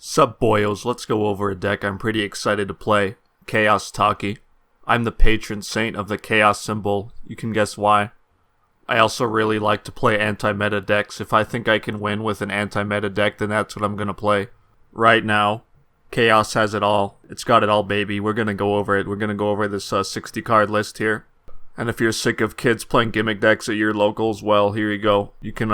Sup boyos, let's go over a deck I'm pretty excited to play. Chaos Taki. I'm the patron saint of the Chaos symbol, you can guess why. I also really like to play anti-meta decks. If I think I can win with an anti-meta deck, then that's what I'm gonna play. Right now, Chaos has it all. It's got it all, baby. We're gonna go over it. We're gonna go over this 60 card list here. And if you're sick of kids playing gimmick decks at your locals, well, here you go. You can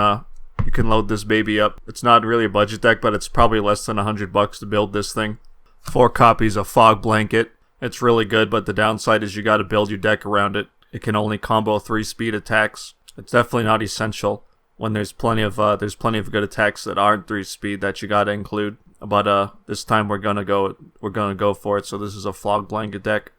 load this baby up. It's not really a budget deck, but it's probably less than $100 to build this thing. 4 copies of Fog Blanket. It's really good, but the downside is you gotta build your deck around it. It can only combo 3 speed attacks. It's definitely not essential when there's plenty of good attacks that aren't 3 speed that you gotta include. But this time we're gonna go for it. So this is a Fog Blanket deck.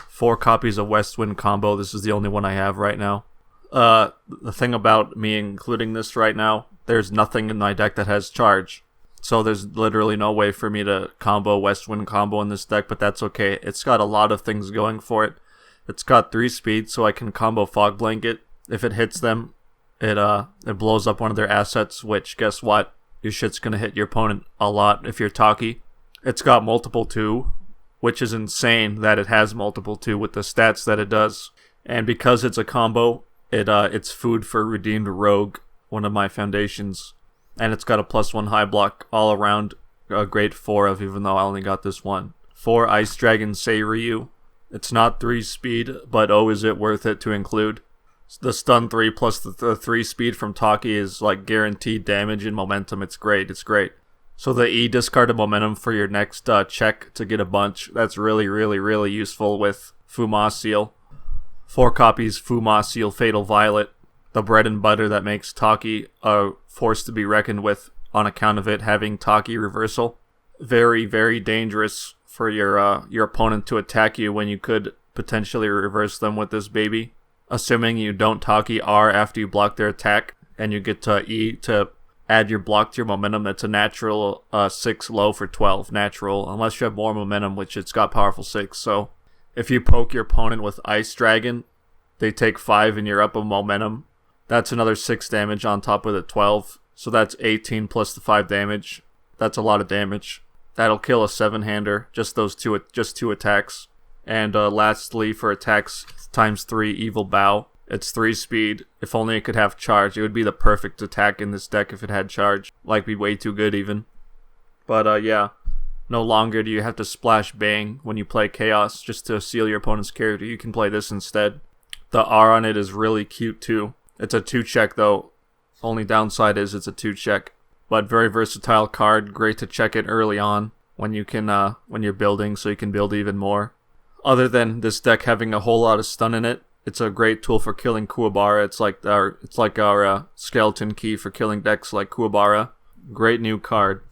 4 copies of West Wind combo. This is the only one I have right now. The thing about me including this right now, there's nothing in my deck that has charge. So there's literally no way for me to combo West Wind combo in this deck, but that's okay. It's got a lot of things going for it. It's got 3 speed, so I can combo Fog Blanket. If it hits them, it blows up one of their assets, which, guess what? Your shit's gonna hit your opponent a lot if you're Taki. It's got multiple 2, which is insane that it has multiple 2 with the stats that it does. And because it's a combo, it's food for Redeemed Rogue, one of my foundations. And it's got a +1 high block all around, a great 4 of, even though I only got this one. 4 Ice Dragon Seiryu. It's not 3 speed, but oh, is it worth it to include? The stun 3 plus the 3 speed from Taki is like guaranteed damage and momentum. It's great. So the E discarded momentum for your next check to get a bunch. That's really useful with Fuma Seal. 4 copies Fuma Seal Fatal Violet. The bread and butter that makes Taki a force to be reckoned with on account of it having Taki reversal. Very dangerous for your opponent to attack you when you could potentially reverse them with this baby. Assuming you don't Taki R after you block their attack, and you get to E to add your block to your momentum. That's a natural 6 low for 12 natural, unless you have more momentum, which it's got powerful 6. So if you poke your opponent with Ice Dragon, they take 5 and you're up a momentum. That's another 6 damage on top of the 12. So that's 18 plus the 5 damage. That's a lot of damage. That'll kill a 7-hander, just two attacks. And lastly, for attacks times 3 Evil Bow. It's 3 speed. If only it could have charge. It would be the perfect attack in this deck if it had charge. Like, be way too good even. But yeah. No longer do you have to splash bang when you play Chaos just to seal your opponent's character. You can play this instead. The R on it is really cute too. It's a 2-check though. Only downside is it's a 2-check. But very versatile card. Great to check it early on when you're building, so you can build even more. Other than this deck having a whole lot of stun in it, it's a great tool for killing Kuwabara. It's like our skeleton key for killing decks like Kuwabara. Great new card.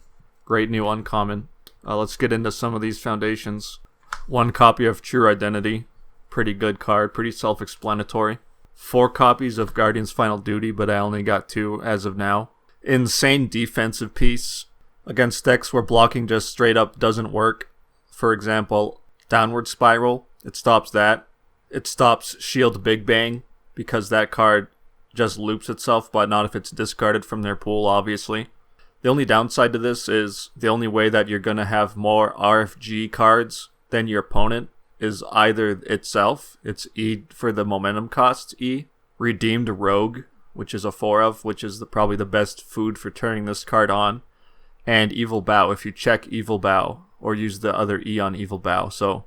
Great new uncommon. Let's get into some of these foundations. 1 copy of True Identity. Pretty good card. Pretty self-explanatory. 4 copies of Guardian's Final Duty, but I only got 2 as of now. Insane defensive piece. Against decks where blocking just straight up doesn't work. For example, Downward Spiral. It stops that. It stops Shield Big Bang, because that card just loops itself, but not if it's discarded from their pool, obviously. The only downside to this is the only way that you're going to have more RFG cards than your opponent is either itself, it's E for the momentum cost, E, Redeemed Rogue, which is a 4 of, which is probably the best food for turning this card on, and Evil Bow, if you check Evil Bow, or use the other E on Evil Bow. So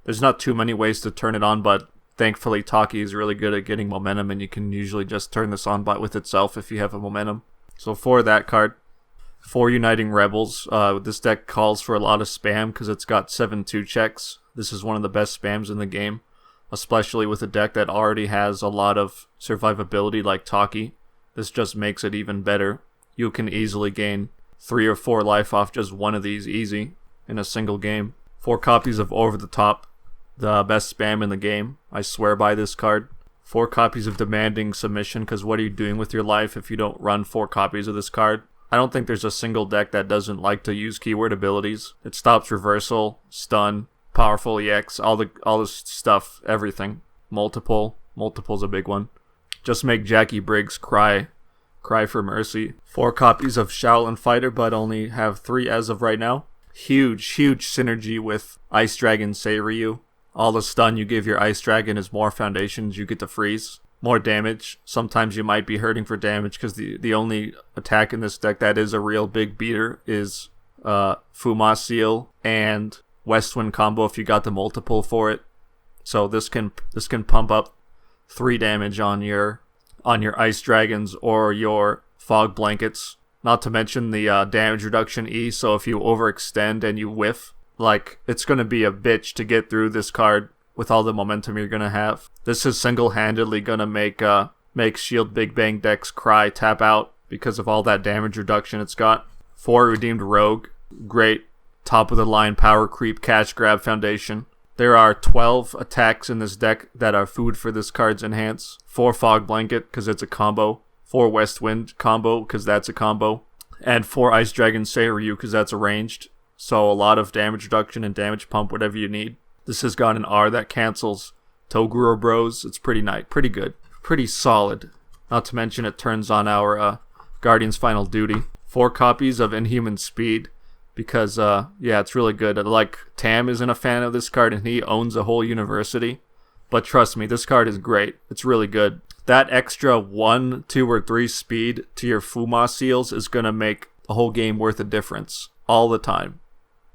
there's not too many ways to turn it on, but thankfully Taki is really good at getting momentum, and you can usually just turn this on with itself if you have a momentum. So for that card, 4 Uniting Rebels. This deck calls for a lot of spam because it's got 7 2-checks. This is one of the best spams in the game, especially with a deck that already has a lot of survivability like Taki. This just makes it even better. You can easily gain 3 or 4 life off just one of these easy in a single game. 4 copies of Over the Top, the best spam in the game. I swear by this card. 4 copies of Demanding Submission, because what are you doing with your life if you don't run 4 copies of this card? I don't think there's a single deck that doesn't like to use keyword abilities. It stops reversal, stun, powerful EX, all this stuff, everything. Multiple's a big one. Just make Jackie Briggs cry Cry for Mercy. 4 copies of Shaolin Fighter, but only have 3 as of right now. Huge synergy with Ice Dragon Seiryu. All the stun you give your Ice Dragon is more foundations you get to freeze. More damage. Sometimes you might be hurting for damage because the only attack in this deck that is a real big beater is Fuma Seal and West Wind combo if you got the multiple for it. So this can pump up 3 damage on your Ice Dragons or your Fog Blankets. Not to mention the damage reduction E, so if you overextend and you whiff, like, it's going to be a bitch to get through this card with all the momentum you're going to have. This is single-handedly going to make Shield Big Bang decks cry, tap out, because of all that damage reduction it's got. 4 Redeemed Rogue, great top-of-the-line power creep cash grab foundation. There are 12 attacks in this deck that are food for this card's enhance. 4 Fog Blanket, because it's a combo. 4 West Wind combo, because that's a combo. And 4 Ice Dragon Seiryu, because that's a ranged. So a lot of damage reduction and damage pump, whatever you need. This has got an R that cancels Toguro Bros. It's pretty nice, pretty good, pretty solid. Not to mention it turns on our Guardian's Final Duty. 4 copies of Inhuman Speed, because it's really good. Like, Tam isn't a fan of this card and he owns a whole university. But trust me, this card is great. It's really good. That extra 1, 2, or 3 speed to your Fuma Seals is going to make a whole game worth of difference. All the time.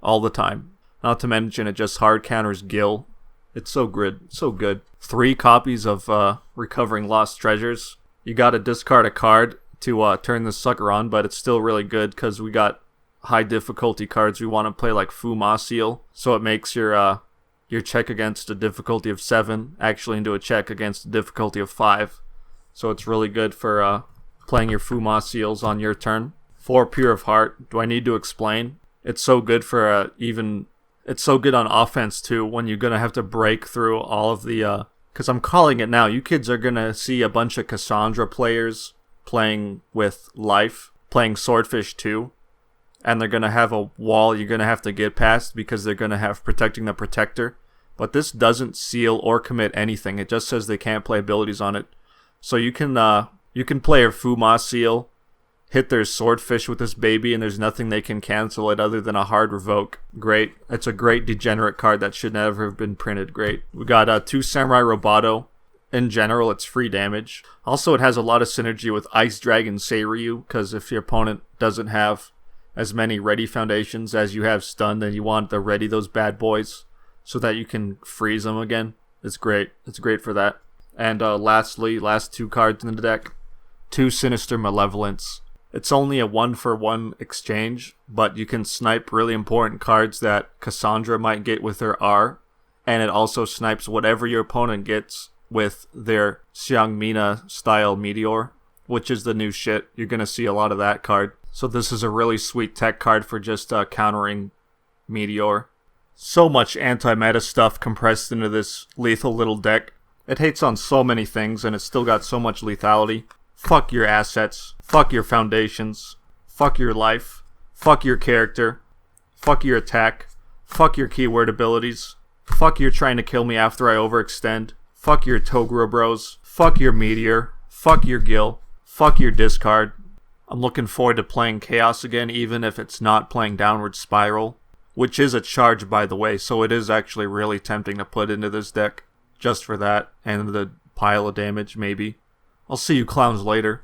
All the time. Not to mention it just hard counters Gil. It's so good. So good. 3 copies of Recovering Lost Treasures. You gotta discard a card to turn this sucker on, but it's still really good because we got high difficulty cards we want to play like Fuma Seal. So it makes your check against a difficulty of 7 actually into a check against a difficulty of 5. So it's really good for playing your Fuma Seals on your turn. 4 Pure of Heart. Do I need to explain? It's so good for it's so good on offense too when you're gonna have to break through all of the because I'm calling it now. You kids are gonna see a bunch of Cassandra players playing with life, playing Swordfish 2, and they're gonna have a wall you're gonna have to get past because they're gonna have Protecting the Protector. But this doesn't seal or commit anything. It just says they can't play abilities on it. So you can play a Fuma Seal, hit their Swordfish with this baby, and there's nothing they can cancel it other than a hard revoke. Great. It's a great degenerate card that should never have been printed. Great. We got 2 Samurai Roboto. In general, it's free damage. Also, it has a lot of synergy with Ice Dragon Seiryu, because if your opponent doesn't have as many ready foundations as you have stun, then you want to ready those bad boys so that you can freeze them again. It's great. It's great for that. And lastly, last 2 cards in the deck. 2 Sinister Malevolence. It's only a 1-for-1 exchange, but you can snipe really important cards that Cassandra might get with her R, and it also snipes whatever your opponent gets with their Xiangmina style Meteor, which is the new shit. You're going to see a lot of that card. So this is a really sweet tech card for just countering Meteor. So much anti-meta stuff compressed into this lethal little deck. It hates on so many things, and it's still got so much lethality. Fuck your assets. Fuck your foundations. Fuck your life. Fuck your character. Fuck your attack. Fuck your keyword abilities. Fuck your trying to kill me after I overextend. Fuck your Toguro Bros. Fuck your Meteor. Fuck your Gil. Fuck your discard. I'm looking forward to playing Chaos again, even if it's not playing Downward Spiral, which is a charge, by the way, so it is actually really tempting to put into this deck just for that and the pile of damage, maybe. I'll see you clowns later.